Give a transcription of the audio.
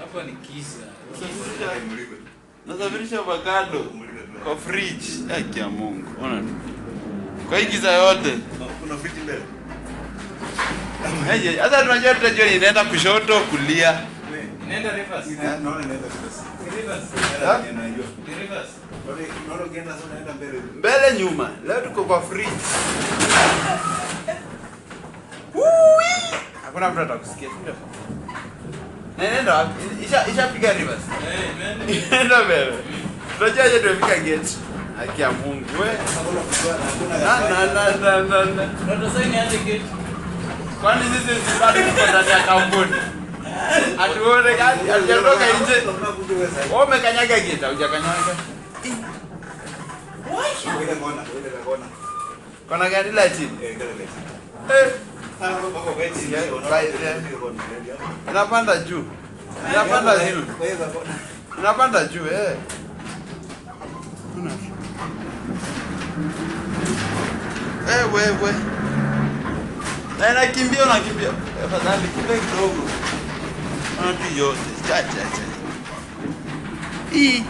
Hapa ni kisa. Nasafirisha avocado kwa fridge. Haki ya Mungu. Ona. Kwa hii kisa yote. Kuna fridge mbele. Heje, hata tunajua tutajua inaenda kushoto kulia. Inaenda reverse. Naona inaenda reverse. Reverse. Ninajua. Reverse. Naona ukienda sana inaenda mbele. Mbele nyuma. Leo tuko kwa fridge. Hakuna mtu atakusikia. Nenda wapi? Ishapiga reverse. Nenda mbele. Tunajua je tumefika gate. Haki ya Mungu. Wewe. Na. Ndio sasa ni aje gate. Kwani sisi bado tuko ndani ya kampuni? Atuone gani? Aliondoka nje. Wewe umekanyaga gate, hujakanyaga. Wewe kona. Kona gani la chini? Kale. Inapanda juu. Inapanda juu eh. Wewe. Na nakimbia. Afadhali kimbia kidogo. Ana tu yote. Cha. Hii